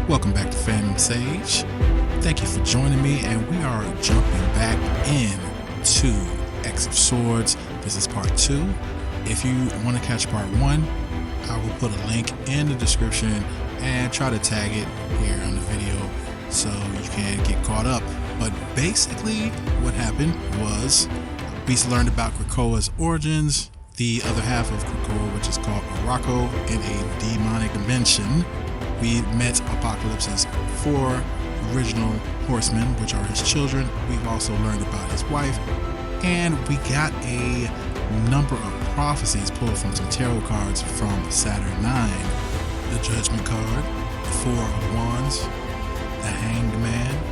Welcome back to Phantom Sage. Thank you for joining me, and we are jumping back into X of Swords. This is part 2. If you want to catch part 1, I will put a link in the description and try to tag it here on the video so you can get caught up. But basically what happened was we learned about Krakoa's origins, the other half of Krakoa, which is called Morocco, in a demonic dimension. We met Apocalypse's 4 original horsemen, which are his children. We've also learned about his wife, and we got a number of prophecies pulled from some tarot cards from Saturnine. The Judgment card, the 4 of Wands, the Hanged Man,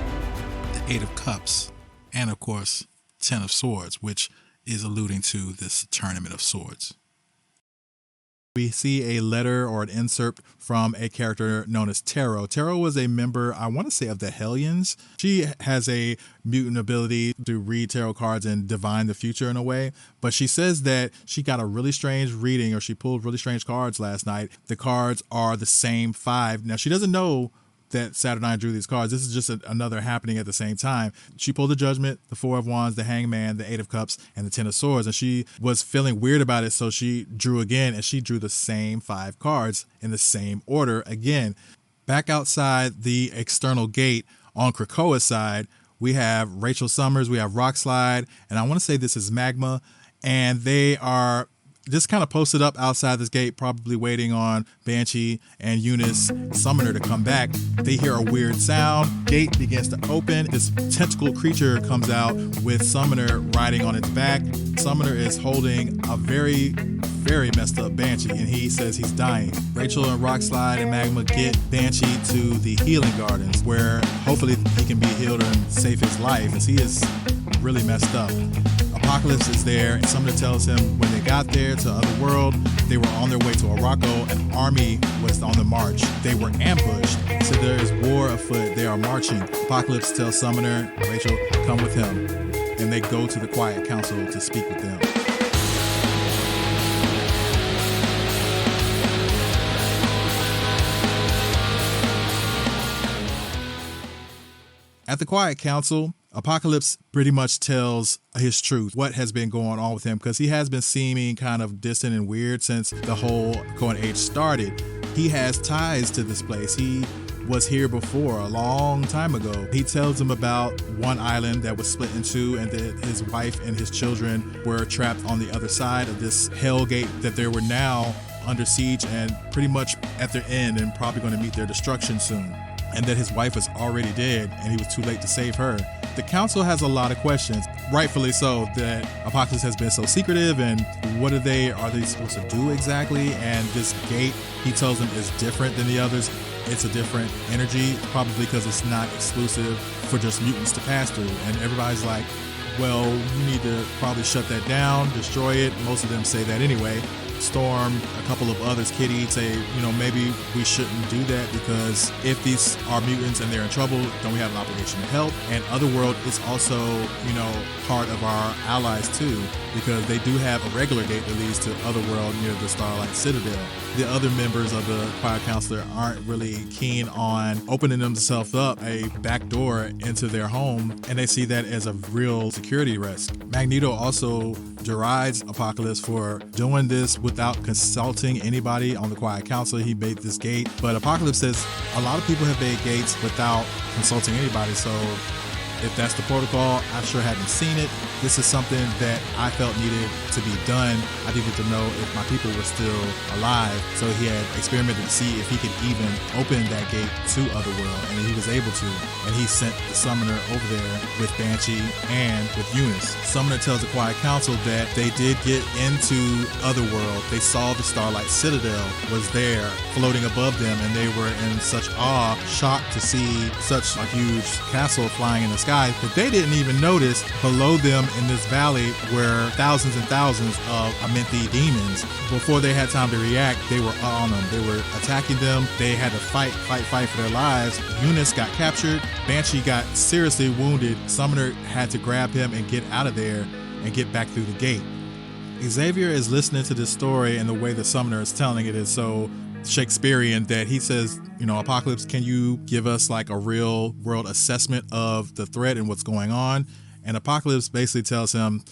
the 8 of Cups, and of course 10 of Swords, which is alluding to this Tournament of Swords. We see a letter or an insert from a character known as Tarot. Tarot was a member, I want to say, of the Hellions. She has a mutant ability to read tarot cards and divine the future in a way. But she says that she got a really strange reading, or she pulled really strange cards last night. The cards are the same 5. Now, she doesn't know that Saturnine drew these cards. This is just another happening at the same time. She pulled the Judgment, the 4 of Wands, the Hangman, the 8 of Cups, and the 10 of Swords. And she was feeling weird about it, so she drew again, and she drew the same 5 cards in the same order again. Back outside the external gate on Krakoa's side, we have Rachel Summers, we have Rockslide, and I want to say this is Magma, and they are just kind of posted up outside this gate, probably waiting on Banshee and Eunice, Summoner, to come back. They hear a weird sound. Gate begins to open. This tentacle creature comes out with Summoner riding on its back. Summoner is holding a very, very messed up Banshee, and he says he's dying. Rachel and Rockslide and Magma get Banshee to the healing gardens, where hopefully he can be healed and save his life, as he is really messed up. Apocalypse is there, and Summoner tells him when they got there to Otherworld, they were on their way to Morocco. An army was on the march. They were ambushed, so there is war afoot. They are marching. Apocalypse tells Summoner, Rachel, come with him, and they go to the Quiet Council to speak with them. At the Quiet Council, Apocalypse pretty much tells his truth, what has been going on with him, because he has been seeming kind of distant and weird since the whole Cohen Age started. He has ties to this place. He was here before, a long time ago. He tells him about one island that was split in 2, and that his wife and his children were trapped on the other side of this hell gate, that they were now under siege and pretty much at their end and probably going to meet their destruction soon. And that his wife was already dead and he was too late to save her. The council has a lot of questions, rightfully so, that Apocalypse has been so secretive, and what are they supposed to do exactly? And this gate, he tells them, is different than the others. It's a different energy, probably because it's not exclusive for just mutants to pass through. And everybody's like, well, you need to probably shut that down, destroy it. Most of them say that anyway. Storm, a couple of others, Kitty, say, maybe we shouldn't do that, because if these are mutants and they're in trouble, don't we have an obligation to help? And Otherworld is also, part of our allies too, because they do have a regular gate that leads to Otherworld near the Starlight Citadel. The other members of the Quiet Council aren't really keen on opening themselves up a back door into their home, and they see that as a real security risk. Magneto also derides Apocalypse for doing this without consulting anybody on the Quiet Council. He made this gate, but Apocalypse says a lot of people have made gates without consulting anybody, so if that's the protocol, I sure haven't seen it. This is something that I felt needed to be done. I needed to know if my people were still alive. So he had experimented to see if he could even open that gate to Otherworld, and he was able to. And he sent the Summoner over there with Banshee and with Eunice. Summoner tells the Quiet Council that they did get into Otherworld. They saw the Starlight Citadel was there floating above them, and they were in such awe, shocked to see such a huge castle flying in the sky, but they didn't even notice below them in this valley were thousands and thousands of Amenthi demons. Before they had time to react, they were on them. They were attacking them. They had to fight for their lives. Eunice got captured. Banshee got seriously wounded. Summoner had to grab him and get out of there and get back through the gate. Xavier is listening to this story, and the way the Summoner is telling it is so Shakespearean that he says, Apocalypse, can you give us like a real world assessment of the threat and what's going on? And Apocalypse basically tells him,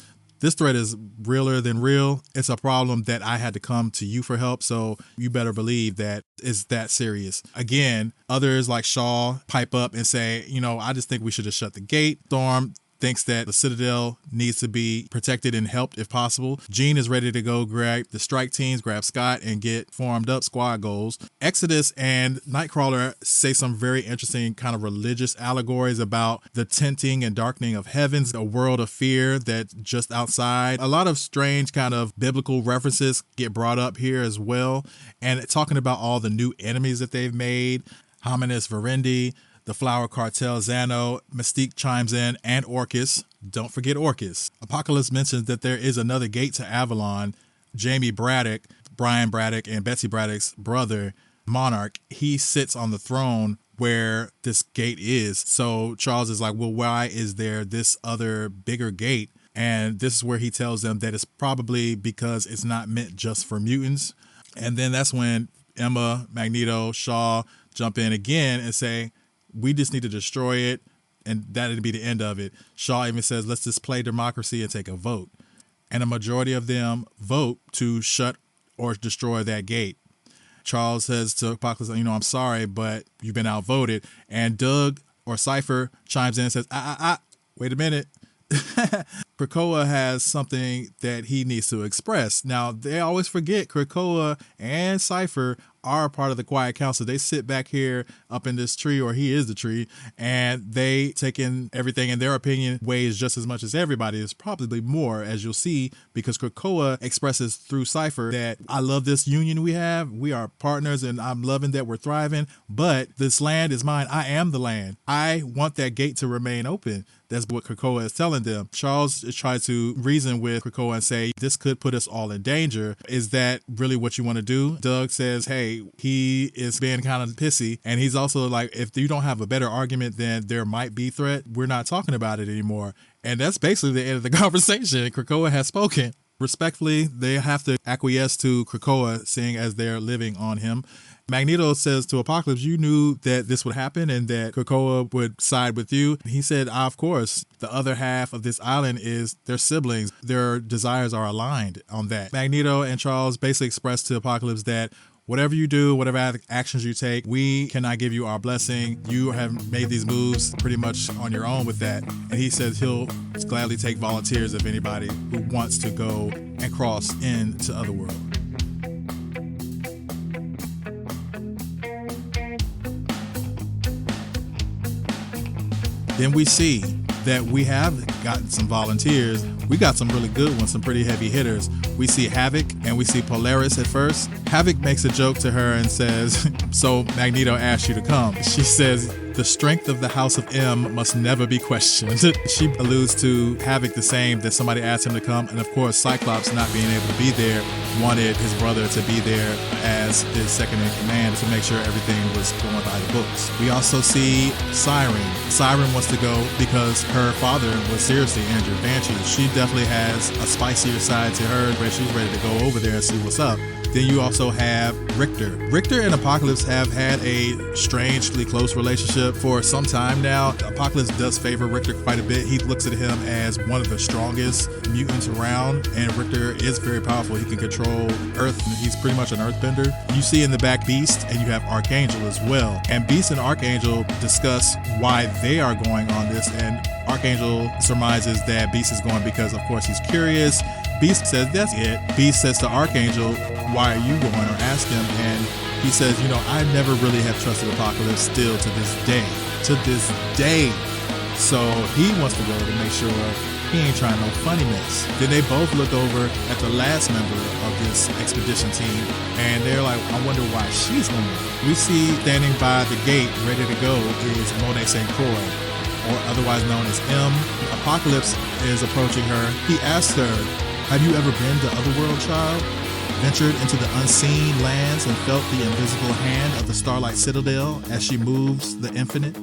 this threat is realer than real. It's a problem that I had to come to you for help. So you better believe that it's that serious. Again, others like Shaw pipe up and say, I just think we should just shut the gate. Storm thinks that the Citadel needs to be protected and helped if possible. Gene is ready to go grab the strike teams, grab Scott, and get formed up squad goals. Exodus and Nightcrawler say some very interesting kind of religious allegories about the tinting and darkening of heavens, a world of fear that's just outside. A lot of strange kind of biblical references get brought up here as well. And talking about all the new enemies that they've made, Hominis Verendi, the Flower Cartel, Xano, Mystique chimes in, and Orcus. Don't forget Orcus. Apocalypse mentions that there is another gate to Avalon. Jamie Braddock, Brian Braddock, and Betsy Braddock's brother, Monarch, he sits on the throne where this gate is. So Charles is like, well, why is there this other bigger gate? And this is where he tells them that it's probably because it's not meant just for mutants. And then that's when Emma, Magneto, Shaw jump in again and say, we just need to destroy it, and that'd be the end of it. Shaw even says, let's just play democracy and take a vote. And a majority of them vote to shut or destroy that gate. Charles says to Apocalypse, I'm sorry, but you've been outvoted. And Doug or Cypher chimes in and says, wait a minute. Krakoa has something that he needs to express. Now, they always forget Krakoa and Cypher are a part of the Quiet Council. They sit back here up in this tree, or he is the tree, and they take in everything, and their opinion weighs just as much as everybody. It's probably more, as you'll see, because Krakoa expresses through Cypher that I love this union we have. We are partners, and I'm loving that we're thriving, but this land is mine. I am the land. I want that gate to remain open. That's what Krakoa is telling them. Charles tries to reason with Krakoa and say, this could put us all in danger. Is that really what you want to do? Doug says, hey, he is being kind of pissy. And he's also like, if you don't have a better argument, then there might be threat. We're not talking about it anymore. And that's basically the end of the conversation. Krakoa has spoken. Respectfully, they have to acquiesce to Krakoa, seeing as they're living on him. Magneto says to Apocalypse, you knew that this would happen and that Krakoa would side with you. He said, of course, the other half of this island is their siblings. Their desires are aligned on that. Magneto and Charles basically express to Apocalypse that whatever you do, whatever actions you take, we cannot give you our blessing. You have made these moves pretty much on your own with that. And he says he'll gladly take volunteers of anybody who wants to go and cross into Otherworld. Then we see that we have gotten some volunteers. We got some really good ones, some pretty heavy hitters. We see Havoc and we see Polaris at first. Havoc makes a joke to her and says, so Magneto asked you to come. She says, the strength of the House of M must never be questioned. She alludes to Havoc the same, that somebody asked him to come. And of course, Cyclops not being able to be there, wanted his brother to be there as his second in command to make sure everything was going by the books. We also see Siren. Siren wants to go because her father was seriously injured. Banshee, she definitely has a spicier side to her where she's ready to go over there and see what's up. Then you also have Richter. Richter and Apocalypse have had a strangely close relationship for some time now. Apocalypse does favor Richter quite a bit. He looks at him as one of the strongest mutants around, and Richter is very powerful. He can control Earth. He's pretty much an earthbender. You see in the back Beast, and you have Archangel as well. And Beast and Archangel discuss why they are going on this, and Archangel surmises that Beast is going because, of course, he's curious. Beast says that's it. Beast says to Archangel, why are you going, or ask him, and he says, I never really have trusted Apocalypse still to this day. So he wants to go to make sure he ain't trying no funny mess. Then they both look over at the last member of this expedition team, and they're like, I wonder why she's going. We see standing by the gate ready to go is Monet St. Croix, or otherwise known as M. Apocalypse is approaching her. He asks her, have you ever been to Otherworld, child? Ventured into the unseen lands and felt the invisible hand of the Starlight Citadel as she moves the infinite?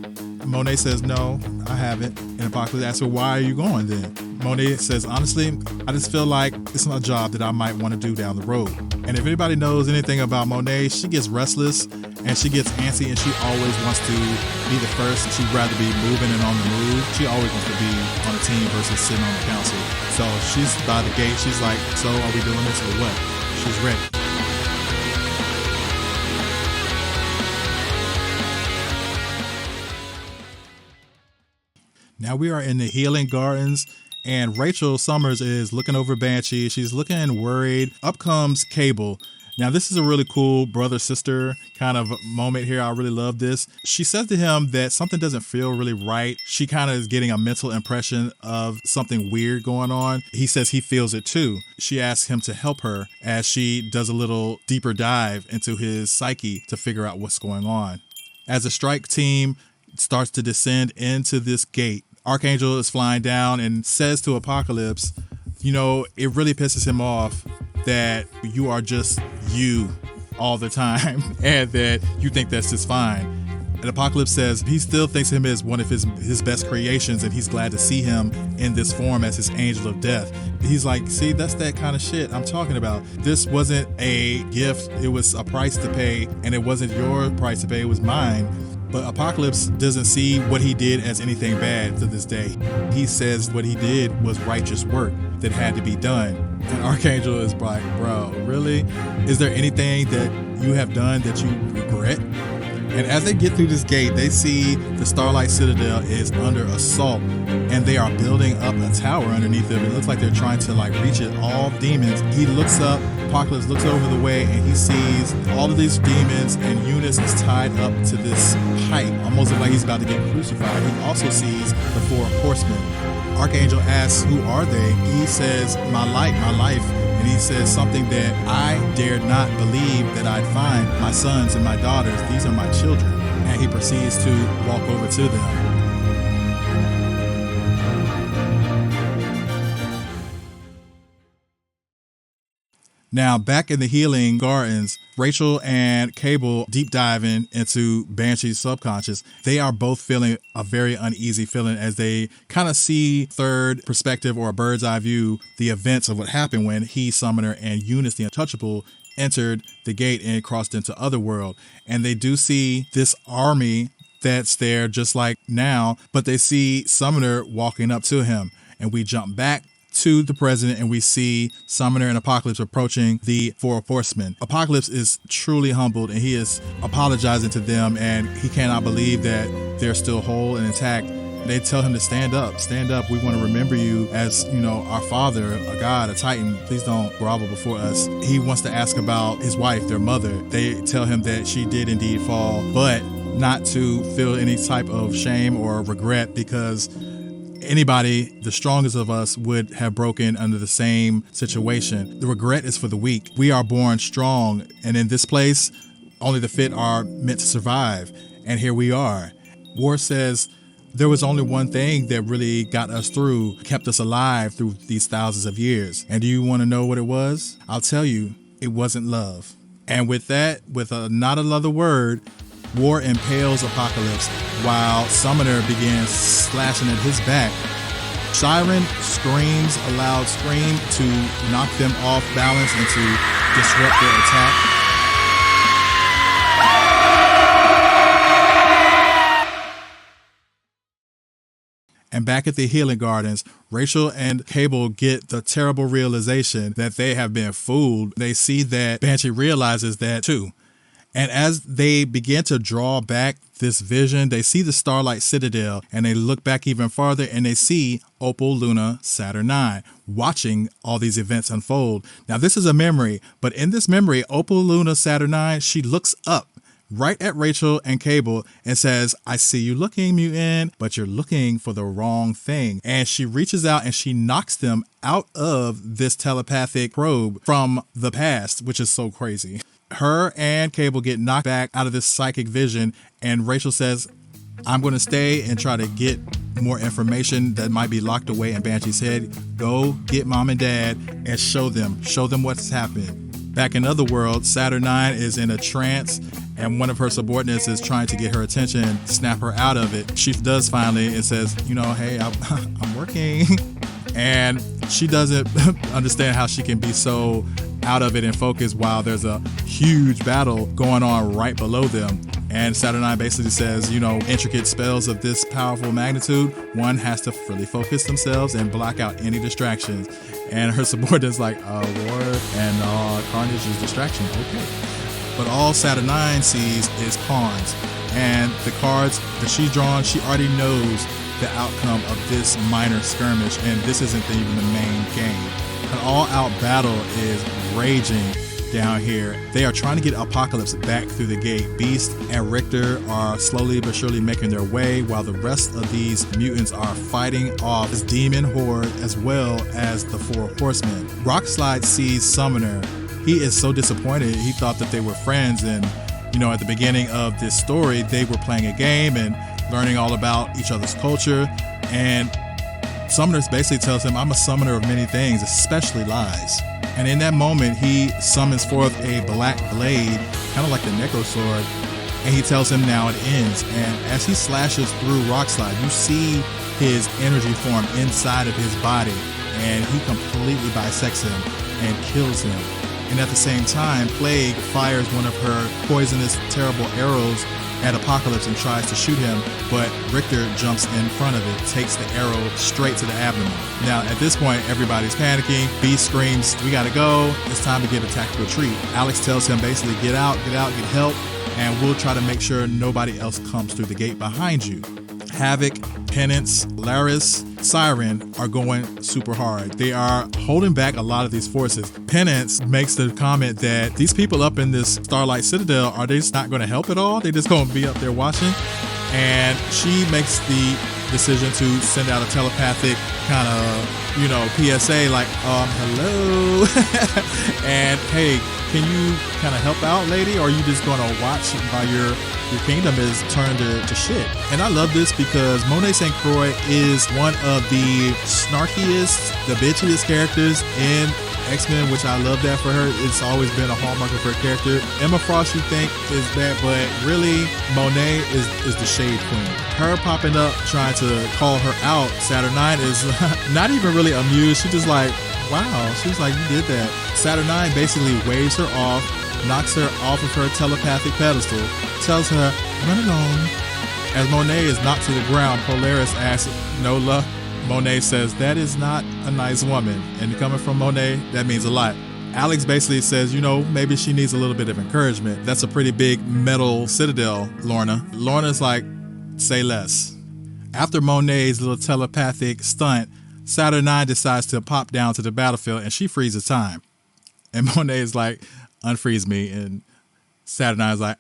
Monet says, no, I haven't. And Apocalypse asks her, why are you going then? Monet says, honestly, I just feel like it's a job that I might want to do down the road. And if anybody knows anything about Monet, she gets restless and she gets antsy and she always wants to be the first. She'd rather be moving and on the move. She always wants to be on a team versus sitting on the council. So she's by the gate. She's like, so are we doing this or what? She's ready. Now we are in the Healing Gardens, and Rachel Summers is looking over Banshee. She's looking worried. Up comes Cable. Now this is a really cool brother-sister kind of moment here. I really love this. She says to him that something doesn't feel really right. She kind of is getting a mental impression of something weird going on. He says he feels it too. She asks him to help her as she does a little deeper dive into his psyche to figure out what's going on. As the strike team starts to descend into this gate, Archangel is flying down and says to Apocalypse, you know, it really pisses him off that you are just you all the time and that you think that's just fine. And Apocalypse says he still thinks him as one of his best creations and he's glad to see him in this form as his angel of death. He's like, see, that's that kind of shit I'm talking about. This wasn't a gift. It was a price to pay, and it wasn't your price to pay. It was mine. But Apocalypse doesn't see what he did as anything bad to this day. He says what he did was righteous work that had to be done. And Archangel is like, bro, really? Is there anything that you have done that you regret? And as they get through this gate, they see the Starlight Citadel is under assault and they are building up a tower underneath them. It looks like they're trying to reach it. All demons. He looks up, Apocalypse looks over the way and he sees all of these demons and Eunice is tied up to this height, almost like he's about to get crucified. He also sees the 4 horsemen. Archangel asks, who are they? He says, my light, my life. And he says something that I dared not believe that I'd find. My sons and my daughters, these are my children. And he proceeds to walk over to them. Now, back in the Healing Gardens, Rachel and Cable deep diving into Banshee's subconscious. They are both feeling a very uneasy feeling as they kind of see third perspective or a bird's eye view the events of what happened when he, Summoner, and Eunice the Untouchable entered the gate and crossed into Otherworld. And they do see this army that's there just like now, but they see Summoner walking up to him. And we jump back to the president and we see Summoner and Apocalypse approaching the 4 horsemen. Apocalypse is truly humbled and he is apologizing to them and he cannot believe that they're still whole and intact. They tell him to stand up. We want to remember you as, our father, a god, a titan. Please don't grovel before us. He wants to ask about his wife, their mother. They tell him that she did indeed fall, but not to feel any type of shame or regret because anybody, the strongest of us, would have broken under the same situation. The regret is for the weak. We are born strong, and in this place, only the fit are meant to survive. And here we are. War says there was only one thing that really got us through, kept us alive through these thousands of years. And do you want to know what it was? I'll tell you, it wasn't love. And with that, with not another word, War impales Apocalypse while Summoner begins slashing at his back. Siren screams a loud scream to knock them off balance and to disrupt their attack. And back at the Healing Gardens, Rachel and Cable get the terrible realization that they have been fooled. They see that Banshee realizes that too. And as they begin to draw back this vision, they see the Starlight Citadel and they look back even farther and they see Opal, Luna, Saturnine watching all these events unfold. Now, this is a memory, but in this memory, Opal, Luna, Saturnine, she looks up right at Rachel and Cable and says, I see you looking, mutant, but you're looking for the wrong thing. And she reaches out and she knocks them out of this telepathic probe from the past, which is so crazy. Her and Cable get knocked back out of this psychic vision, and Rachel says, I'm going to stay and try to get more information that might be locked away in Banshee's head. Go get mom and dad and show them what's happened. Back in Otherworld, Saturnine is in a trance, and one of her subordinates is trying to get her attention and snap her out of it. She does finally and says, hey, I'm working. And she doesn't understand how she can be so out of it and focused while there's a huge battle going on right below them. And Saturnine basically says, intricate spells of this powerful magnitude, one has to really focus themselves and block out any distractions. And her subordinate's like, war and carnage is distraction. Okay. But all Saturnine sees is pawns. And the cards that she's drawn, she already knows the outcome of this minor skirmish, and this isn't even the main game. An all-out battle is raging down here. They are trying to get Apocalypse back through the gate. Beast and Richter are slowly but surely making their way, while the rest of these mutants are fighting off this demon horde as well as the 4 horsemen. Rockslide sees Summoner. He is so disappointed. He thought that they were friends, and at the beginning of this story, they were playing a game and learning all about each other's culture. And Summoner basically tells him, I'm a summoner of many things, especially lies. And in that moment, he summons forth a black blade, kind of like the Necro Sword, and he tells him now it ends. And as he slashes through Rockslide, you see his energy form inside of his body, and he completely bisects him and kills him. And at the same time, Plague fires one of her poisonous, terrible arrows at Apocalypse and tries to shoot him, but Richter jumps in front of it, takes the arrow straight to the abdomen. Now, at this point, everybody's panicking. Beast screams, we gotta go. It's time to get a tactical retreat. Alex tells him basically, get out, get help, and we'll try to make sure nobody else comes through the gate behind you. Havoc, Penance, Laris, Siren are going super hard. They are holding back a lot of these forces. Penance makes the comment that these people up in this Starlight Citadel, are they just not going to help at all? They're just going to be up there watching. And she makes the decision to send out a telepathic kind of, PSA like, hello. And hey, can you kind of help out, lady? Or are you just going to watch while your kingdom is turned to shit? And I love this because Monet St. Croix is one of the snarkiest, the bitchiest characters in X-Men, which I love that for her. It's always been a hallmark of her character. Emma Frost, you think, is that, but really, Monet is the shade queen. Her popping up, trying to call her out, Saturnine is not even really amused. She's just like, wow. She's like, you did that. Saturnine basically waves her off, knocks her off of her telepathic pedestal, tells her, run along. As Monet is knocked to the ground, Polaris asks, no luck? Monet says, that is not a nice woman. And coming from Monet, that means a lot. Alex basically says, maybe she needs a little bit of encouragement. That's a pretty big metal citadel, Lorna. Lorna's like, say less. After Monet's little telepathic stunt, Saturnine decides to pop down to the battlefield and she freezes time. And Monet is like, unfreeze me. And Saturnine's like,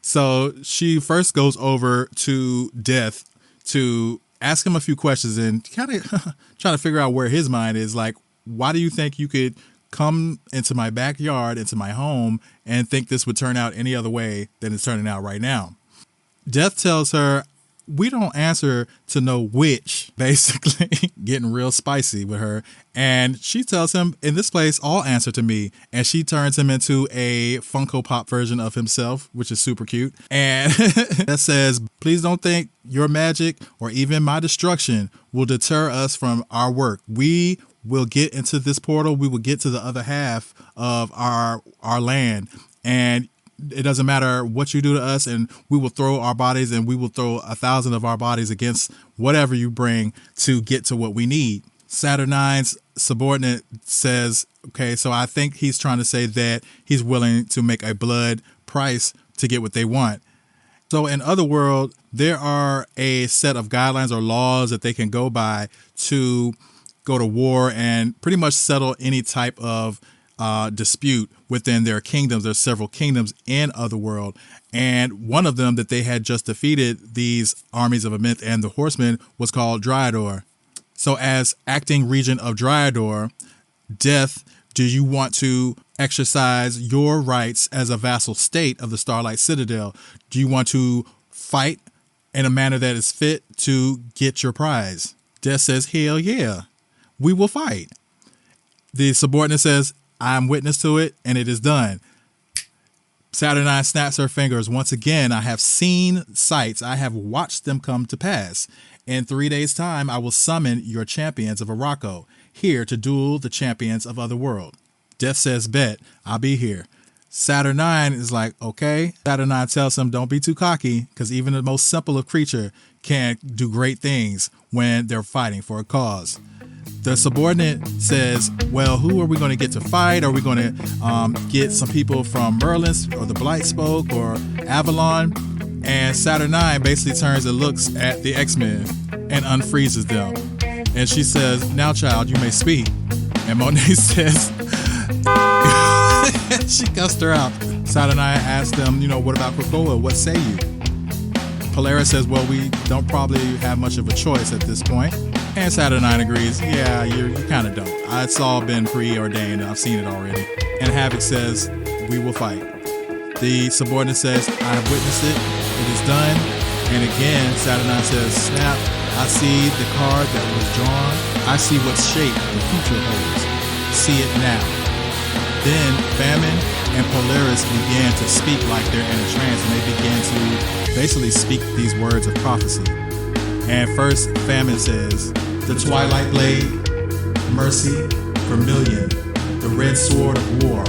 So she first goes over to Death to ask him a few questions and kind of try to figure out where his mind is. Like, why do you think you could come into my backyard, into my home, and think this would turn out any other way than it's turning out right now? Death tells her, we don't answer to no witch, basically getting real spicy with her. And she tells him, in this place, all answer to me. And she turns him into a Funko Pop version of himself, which is super cute. And that says, please don't think your magic or even my destruction will deter us from our work. We will get into this portal. We will get to the other half of our land. And it doesn't matter what you do to us, and we will throw our bodies, and we will throw 1,000 of our bodies against whatever you bring to get to what we need. Saturnine's subordinate says, okay, so I think he's trying to say that he's willing to make a blood price to get what they want. So in Otherworld, there are a set of guidelines or laws that they can go by to go to war and pretty much settle any type of dispute within their kingdoms. There's several kingdoms in Otherworld, and one of them that they had just defeated these armies of Amenth and the Horsemen was called Dryador. So as acting regent of Dryador, Death, do you want to exercise your rights as a vassal state of the Starlight Citadel? Do you want to fight in a manner that is fit to get your prize? Death says, hell yeah, we will fight. The subordinate says, I'm witness to it, and it is done. Saturnine snaps her fingers. Once again, I have seen sights. I have watched them come to pass. In 3 days' time, I will summon your champions of Araco here to duel the champions of Otherworld. Death says, bet, I'll be here. Saturnine is like, okay. Saturnine tells him, don't be too cocky, because even the most simple of creature can do great things when they're fighting for a cause. The subordinate says, well, who are we going to get to fight? Are we going to get some people from Merlin's or the Blight Spoke or Avalon? And Saturnine basically turns and looks at the X-Men and unfreezes them. And she says, now, child, you may speak. And Monet says, she cussed her out. Saturnine asked them, what about Krakoa? What say you? Polaris says, well, we don't probably have much of a choice at this point. And Saturnine agrees, yeah, you kind of don't. It's all been preordained. I've seen it already. And Havoc says, we will fight. The subordinate says, I have witnessed it. It is done. And again, Saturnine says, snap, I see the card that was drawn. I see what shape the future holds. See it now. Then Famine and Polaris began to speak like they're in a trance, and they began to basically speak these words of prophecy. And first, Famine says, the Twilight Blade, Mercy, Vermilion, the Red Sword of War,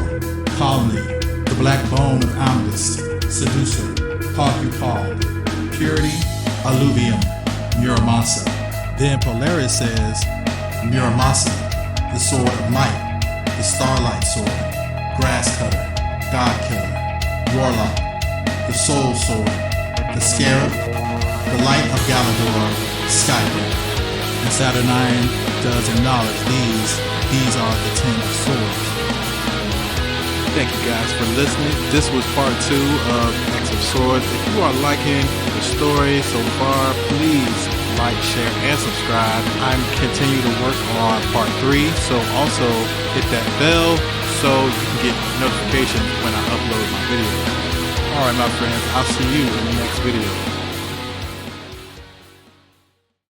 Colony, the Black Bone of Amulus, Seducer, Paul, Purity, Alluvium, Muramasa. Then Polaris says, Muramasa, the Sword of Might, the Starlight Sword, Grass Cutter, God Killer, Warlock, the Soul Sword, the Scarab, the Light of Galador, Skybreaker. And Saturnine does acknowledge these are the 10 of Swords. Thank you guys for listening. This was part 2 of X of Swords. If you are liking the story so far, please like, share, and subscribe. I'm continue to work on part 3, so also hit that bell so you can get notifications when I upload my video. Alright my friends, I'll see you in the next video.